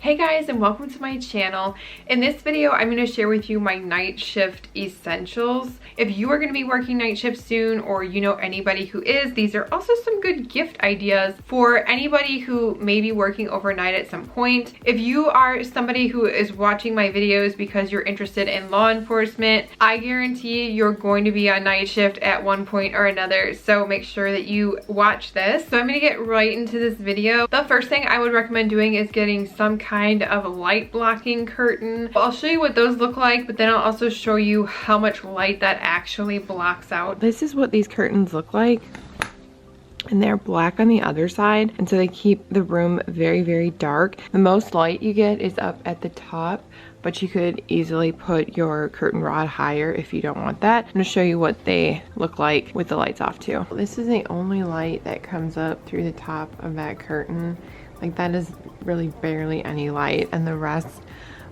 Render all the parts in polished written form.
Hey guys, and welcome to my channel. In this video, I'm going to share with you my night shift essentials. If you are going to be working night shift soon, or you know anybody who is, these are also some good gift ideas for anybody who may be working overnight at some point. If you are somebody who is watching my videos because you're interested in law enforcement, I guarantee you're going to be on night shift at one point or another, so make sure that you watch this. So I'm going to get right into this video. The first thing I would recommend doing is getting some kind of light blocking curtain. I'll show you what those look like, but then I'll also show you how much light that actually blocks out. This is what these curtains look like, and they're black on the other side, and so they keep the room very, very dark. The most light you get is up at the top, but you could easily put your curtain rod higher if you don't want that. I'm gonna show you what they look like with the lights off too. This is the only light that comes up through the top of that curtain. Like, that is really barely any light, and the rest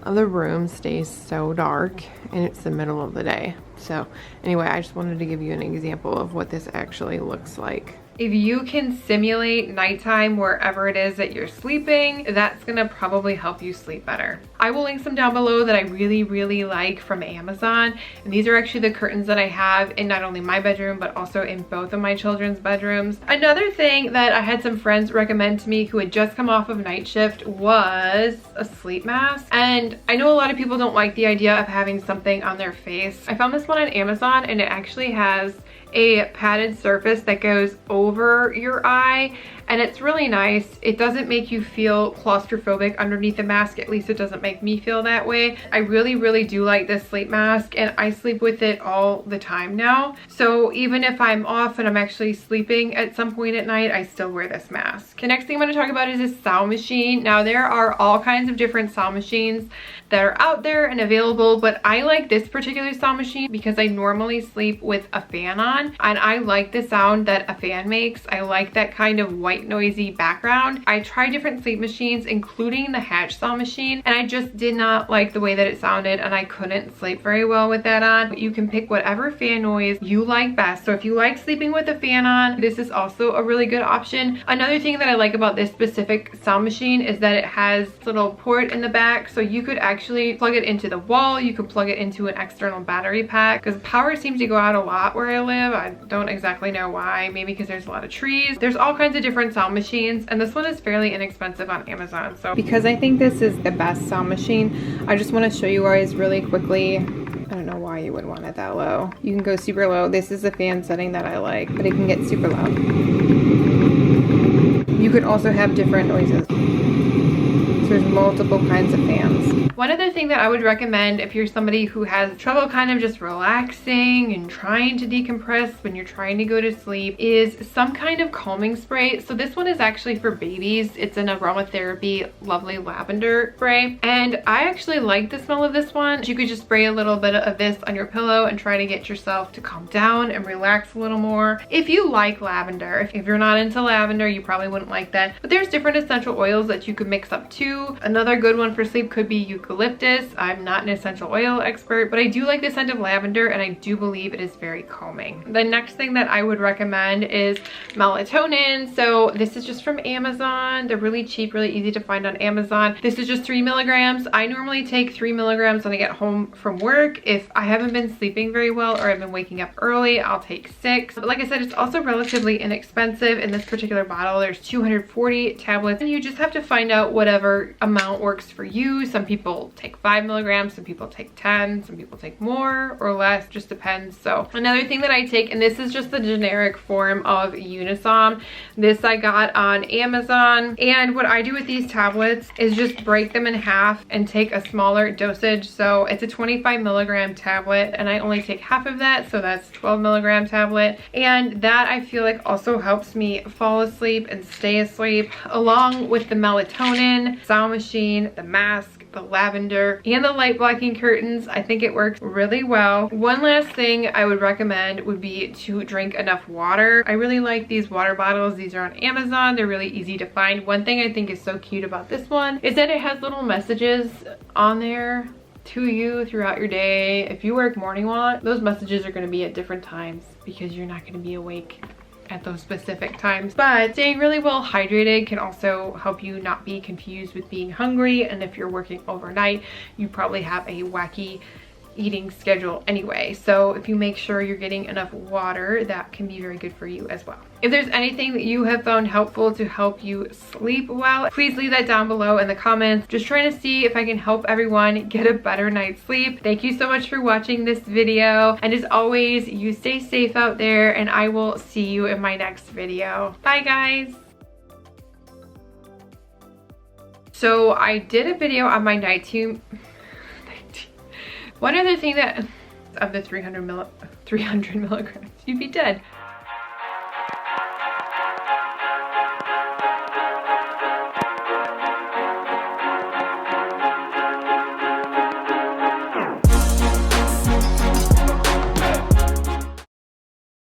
of the room stays so dark, and it's the middle of the day. So anyway, I just wanted to give you an example of what this actually looks like. If you can simulate nighttime wherever it is that you're sleeping, that's gonna probably help you sleep better. I will link some down below that I really like from Amazon. And these are actually the curtains that I have in not only my bedroom, but also in both of my children's bedrooms. Another thing that I had some friends recommend to me who had just come off of night shift was a sleep mask. And I know a lot of people don't like the idea of having something on their face. I found this one on Amazon, and it actually has a padded surface that goes over your eye, and it's really nice. It doesn't make you feel claustrophobic underneath the mask. At least it doesn't make me feel that way. I really do like this sleep mask, and I sleep with it all the time now. So even if I'm off and I'm actually sleeping at some point at night, I still wear this mask. The next thing I'm going to talk about is a sound machine. Now, there are all kinds of different sound machines that are out there and available, but I like this particular sound machine because I normally sleep with a fan on, and I like the sound that a fan makes. I like that kind of white noisy background. I tried different sleep machines, including the Hatch sound machine, and I just did not like the way that it sounded, and I couldn't sleep very well with that on. But you can pick whatever fan noise you like best. So if you like sleeping with a fan on, this is also a really good option. Another thing that I like about this specific sound machine is that it has a little port in the back, so you could actually plug it into the wall. You could plug it into an external battery pack, because power seems to go out a lot where I live. I don't exactly know why. Maybe because there's a lot of trees. There's all kinds of different sound machines, and this one is fairly inexpensive on Amazon. So because I think this is the best sound machine, I just want to show you guys really quickly. I don't know why you would want it that low. You can go super low. This is the fan setting that I like, but it can get super loud. You could also have different noises. So there's multiple kinds of fans. One other thing that I would recommend if you're somebody who has trouble kind of just relaxing and trying to decompress when you're trying to go to sleep is some kind of calming spray. So this one is actually for babies. It's an aromatherapy lovely lavender spray, and I actually like the smell of this one. You could just spray a little bit of this on your pillow and try to get yourself to calm down and relax a little more. If you like lavender, if you're not into lavender, you probably wouldn't like that, but there's different essential oils that you could mix up too. Another good one for sleep could be eucalyptus. I'm not an essential oil expert, but I do like the scent of lavender, and I do believe it is very calming. The next thing that I would recommend is melatonin. So this is just from Amazon. They're really cheap, really easy to find on Amazon. This is just 3 milligrams. I normally take 3 milligrams when I get home from work. If I haven't been sleeping very well or I've been waking up early, I'll take 6. But like I said, it's also relatively inexpensive. In this particular bottle, there's 240 tablets, and you just have to find out whatever amount works for you. Some people take 5 milligrams, some people take 10, some people take more or less, just depends. So another thing that I take, and this is just the generic form of Unisom. This I got on Amazon, and what I do with these tablets is just break them in half and take a smaller dosage. So it's a 25 milligram tablet, and I only take half of that, so that's 12 milligram tablet, and that I feel like also helps me fall asleep and stay asleep, along with the melatonin, sound machine, the mask, the lavender, and the light blocking curtains. I think it works really well. One last thing I would recommend would be to drink enough water. I really like these water bottles. These are on Amazon. They're really easy to find. One thing I think is so cute about this one is that it has little messages on there to you throughout your day. If you work morning watch, those messages are going to be at different times because you're not going to be awake at those specific times. But staying really well hydrated can also help you not be confused with being hungry, and if you're working overnight, you probably have a wacky eating schedule anyway. So if you make sure you're getting enough water, that can be very good for you as well. If there's anything that you have found helpful to help you sleep well, please leave that down below in the comments. Just trying to see if I can help everyone get a better night's sleep. Thank you so much for watching this video, and as always, you stay safe out there, and I will see you in my next video. Bye guys. So I did a video on my nighttime. One other thing that, of the 300 milligrams, you'd be dead.